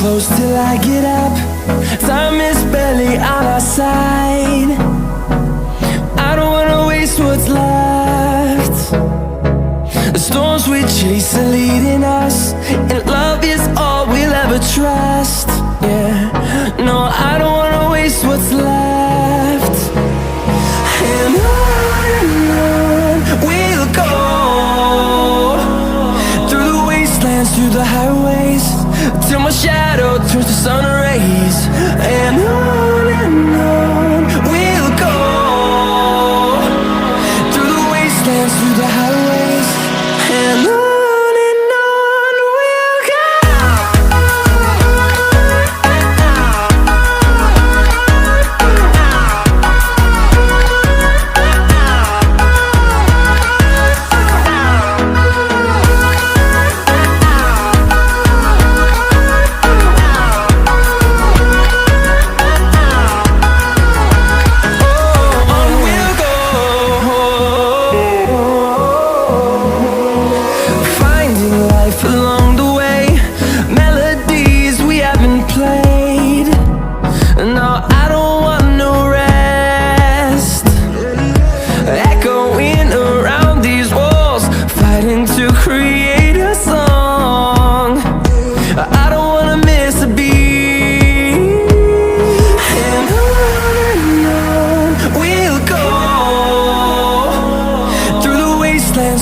close till I get up. Time is barely on our side. I don't wanna waste what's left. The storms we chase are leading us, and love is all we'll ever trust. Yeah, no, I don't wanna waste what's left. And on we'll go, through the wastelands, through the highways, till my shadow turns to sun rays. And on we'll go, through the wastelands, through the highways, and on.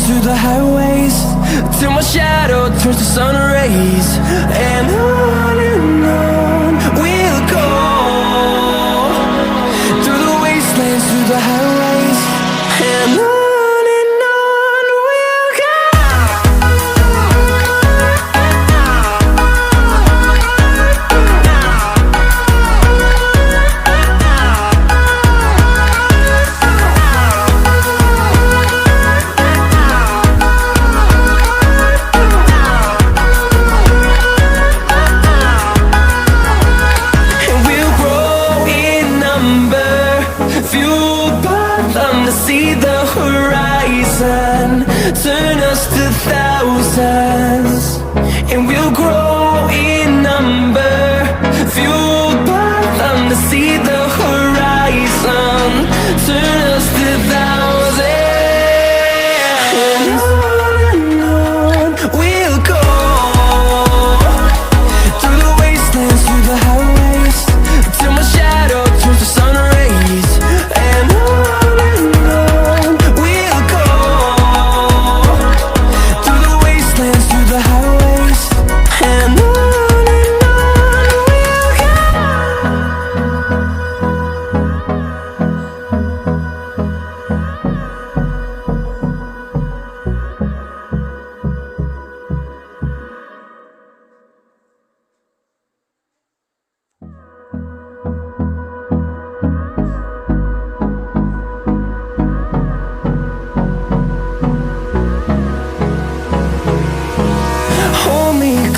Through the highways, till my shadow turns to sun rays. And on we'll go, through the wastelands, through the highways, and on. See the horizon turn us to thousands, and we'll grow in number, fueled by them to see the horizon turn us to thousands. And on we'll go, through the wastelands, through the highways, till my shadow turns to sun rays. And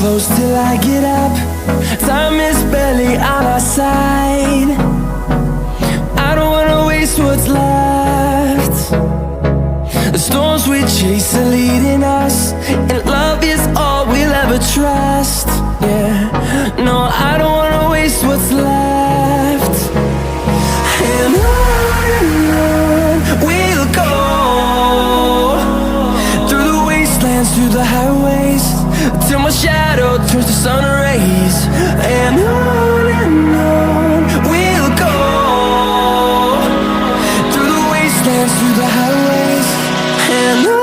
close till I get up. Time is barely on our side. I don't wanna waste what's left. The storms we chase are leading us, and love is all we'll ever trust. Yeah, no, I don't wanna waste what's left. And on we'll go, through the wastelands, through the highways, till my shadow turns to sun rays. And on we'll go, through the wastelands, through the highways, and on.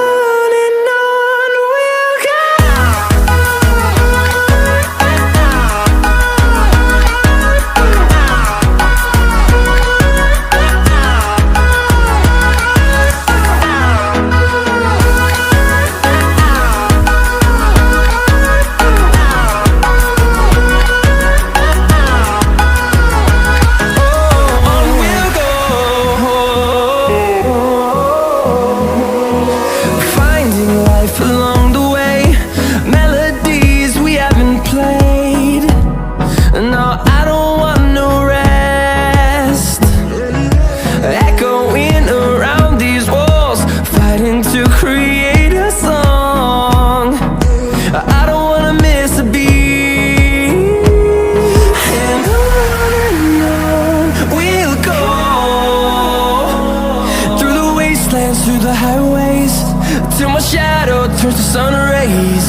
sun rays.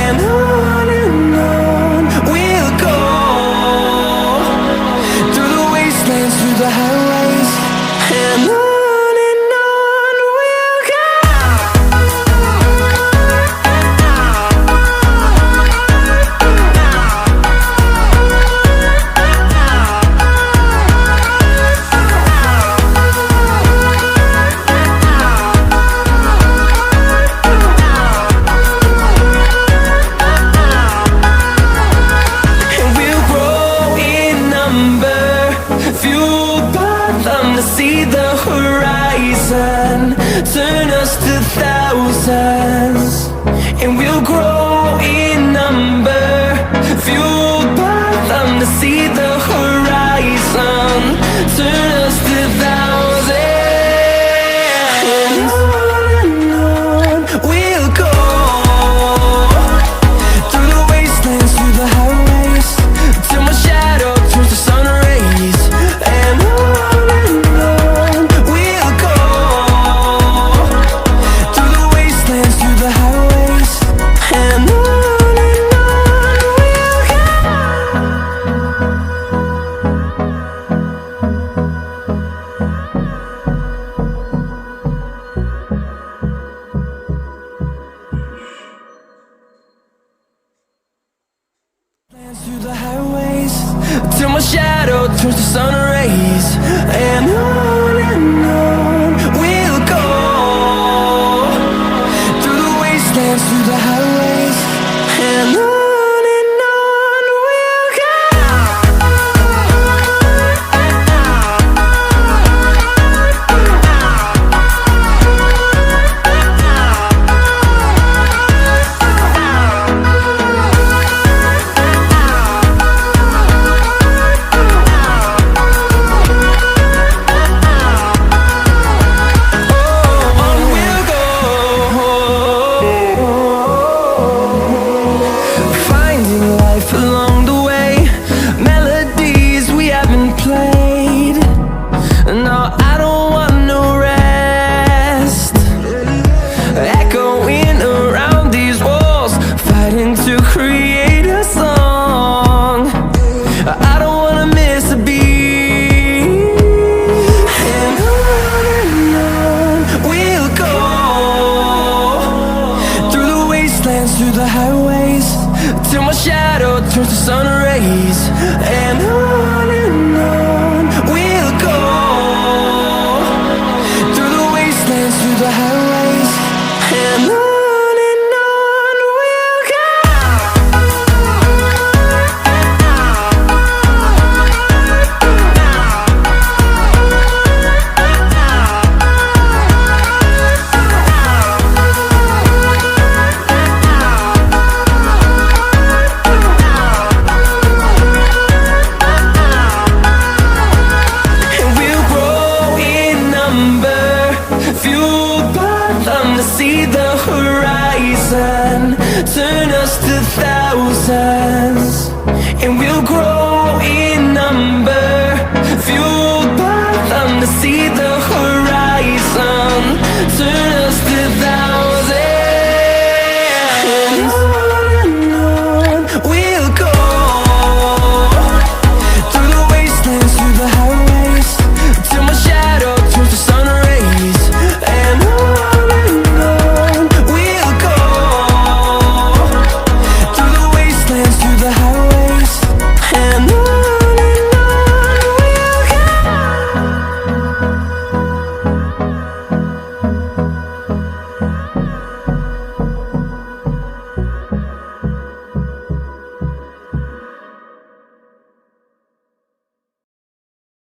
And on we'll go, through the wastelands, through the highways. And on we'll go. See the horizon, turn us to thousands, and we'll grow in number, fueled by them to see the horizon, turn us to thousands, and on we'll go, through the wastelands, through the highways, till my shadow turns to sun rays. And through the highways, till my shadow turns to sun rays. And on we'll go, through the wastelands, through the highways. And on we'll go. Along the way, melodies we haven't played. No, I don't want no rest, echoing around these walls, fighting to create a song. I don't wanna miss a beat. And on we'll go, through the wastelands, through the highways, till my shadow turns to sun rays. And on